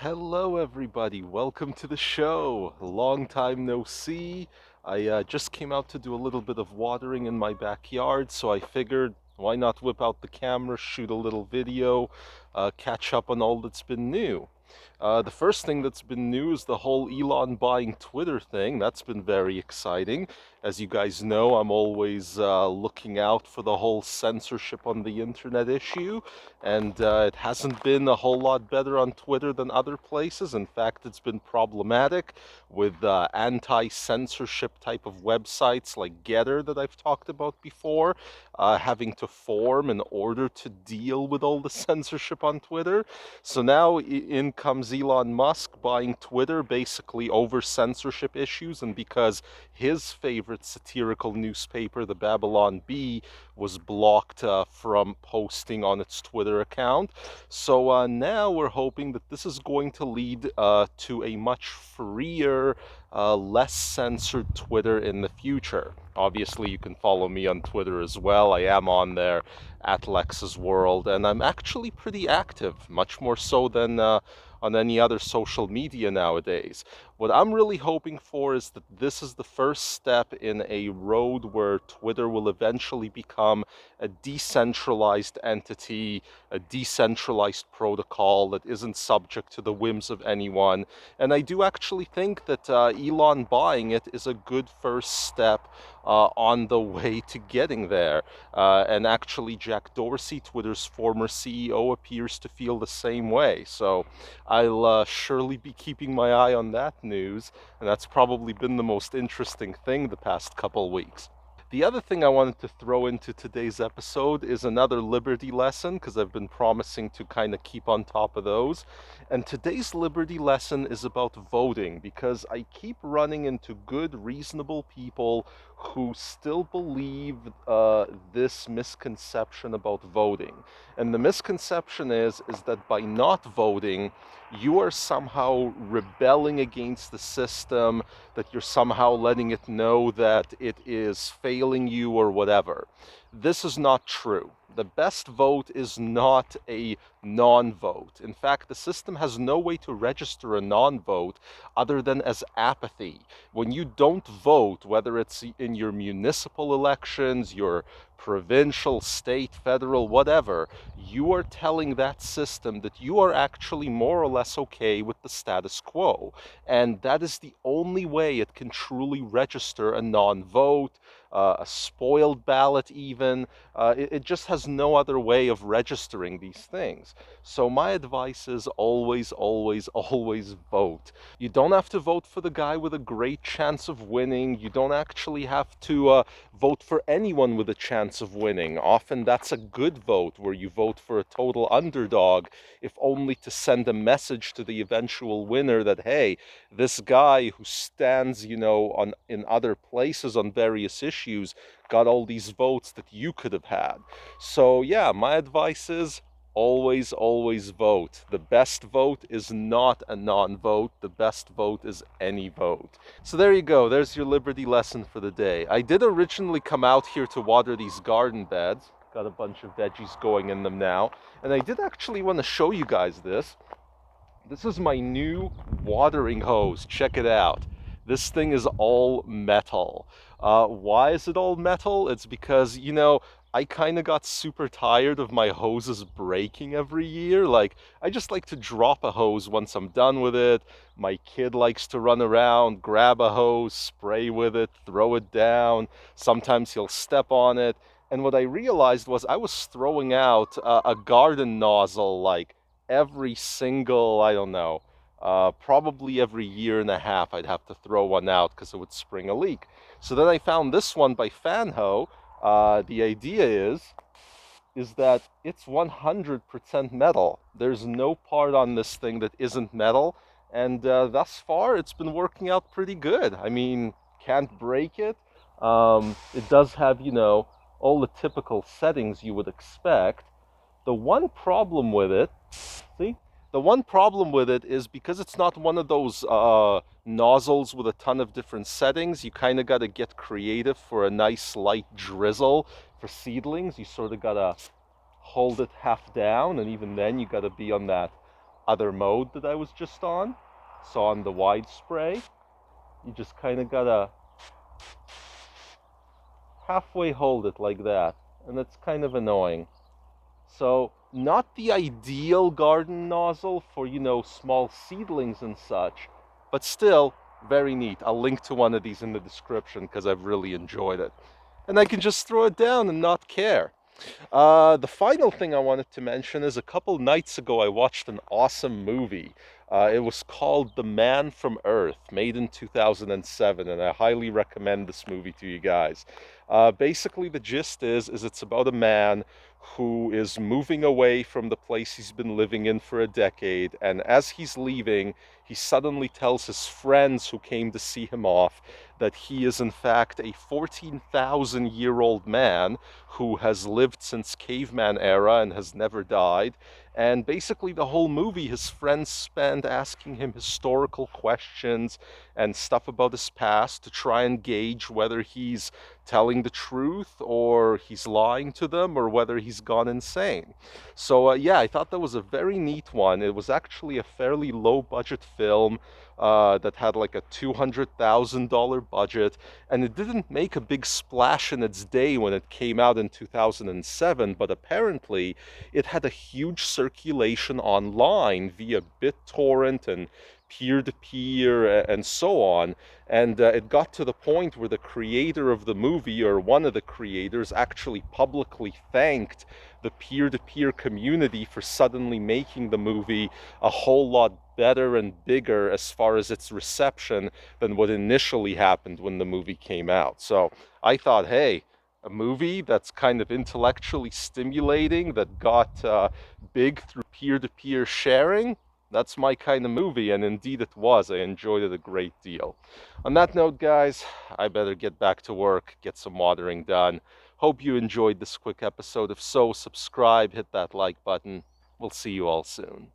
Hello, everybody. Welcome to the show. Long time no see. I just came out to do a little bit of watering in my backyard, so I figured why not whip out the camera, shoot a little video, catch up on all that's been new. The first thing that's been new is the whole Elon buying Twitter thing. That's been very exciting. As you guys know, I'm always looking out for the whole censorship on the internet issue, and it hasn't been a whole lot better on Twitter than other places. In fact, it's been problematic with anti-censorship type of websites like Getter that I've talked about before, having to form in order to deal with all the censorship on Twitter. So now in comes Elon Musk buying Twitter basically over censorship issues, and because his favorite satirical newspaper, the Babylon Bee, was blocked from posting on its Twitter account. So now we're hoping that this is going to lead to a much freer, less censored Twitter in the future. Obviously, you can follow me on Twitter as well. I am on there at Lex's World, and I'm actually pretty active, much more so than on any other social media nowadays. What I'm really hoping for is that this is the first step in a road where Twitter will eventually become a decentralized entity, a decentralized protocol that isn't subject to the whims of anyone. And I do actually think that Elon buying it is a good first step on the way to getting there. And actually, Jack Dorsey, Twitter's former CEO, appears to feel the same way. So I'll surely be keeping my eye on that news, and that's probably been the most interesting thing the past couple weeks. The other thing I wanted to throw into today's episode is another Liberty lesson, because I've been promising to kind of keep on top of those. And today's Liberty lesson is about voting, because I keep running into good, reasonable people who still believe this misconception about voting. And the misconception is that by not voting, you are somehow rebelling against the system, that you're somehow letting it know that it is failing you or whatever. This is not true. The best vote is not a non-vote. In fact, the system has no way to register a non-vote other than as apathy. When you don't vote, whether it's in your municipal elections, your provincial, state, federal, whatever, you are telling that system that you are actually more or less okay with the status quo. And that is the only way it can truly register a non-vote, a spoiled ballot even. It just has no other way of registering these things. So my advice is always, always, always vote. You don't have to vote for the guy with a great chance of winning. You don't actually have to vote for anyone with a chance of winning. Often that's a good vote where you vote for a total underdog, if only to send a message to the eventual winner that, hey, this guy who stands, on in other places on various issues got all these votes that you could have had. So yeah, my advice is always, always vote. The best vote is not a non-vote. The best vote is any vote. So there you go. There's your Liberty lesson for the day. I did originally come out here to water these garden beds. Got a bunch of veggies going in them now. And I did actually want to show you guys this. This is my new watering hose. Check it out. This thing is all metal. Why is it all metal? It's because, I kind of got super tired of my hoses breaking every year. Like, I just like to drop a hose once I'm done with it. My kid likes to run around, grab a hose, spray with it, throw it down. Sometimes he'll step on it. And what I realized was I was throwing out a garden nozzle like every single, I don't know, probably every year and a half, I'd have to throw one out because it would spring a leak. So then I found this one by Fanho. The idea is that it's 100% metal. There's no part on this thing that isn't metal, and thus far it's been working out pretty good. I mean, can't break it. It does have, all the typical settings you would expect. The one problem with it, see, the one problem with it is because it's not one of those nozzles with a ton of different settings, you kind of got to get creative for a nice light drizzle for seedlings. You sort of got to hold it half down, and even then you got to be on that other mode that I was just on. So on the wide spray, you just kind of gotta halfway hold it like that, and it's kind of annoying. So, not the ideal garden nozzle for, small seedlings and such, but still very neat. I'll link to one of these in the description because I've really enjoyed it. And I can just throw it down and not care. The final thing I wanted to mention is a couple nights ago I watched an awesome movie. It was called The Man from Earth, made in 2007, and I highly recommend this movie to you guys. Basically, the gist is it's about a man who is moving away from the place he's been living in for a decade, and as he's leaving, he suddenly tells his friends who came to see him off that he is in fact a 14,000-year-old man who has lived since caveman era and has never died. And basically, the whole movie, his friends spend asking him historical questions and stuff about his past to try and gauge whether he's telling the truth or he's lying to them or whether he's gone insane. So, yeah, I thought that was a very neat one. It was actually a fairly low budget film that had like a $200,000 budget, and it didn't make a big splash in its day when it came out in 2007, but apparently it had a huge circulation online via BitTorrent and peer-to-peer and so on. And it got to the point where the creator of the movie, or one of the creators, actually publicly thanked the peer-to-peer community for suddenly making the movie a whole lot better and bigger as far as its reception than what initially happened when the movie came out. So I thought, hey, a movie that's kind of intellectually stimulating, that got big through peer-to-peer sharing, that's my kind of movie, and indeed it was. I enjoyed it a great deal. On that note, guys, I better get back to work, get some watering done. Hope you enjoyed this quick episode. If so, subscribe, hit that like button. We'll see you all soon.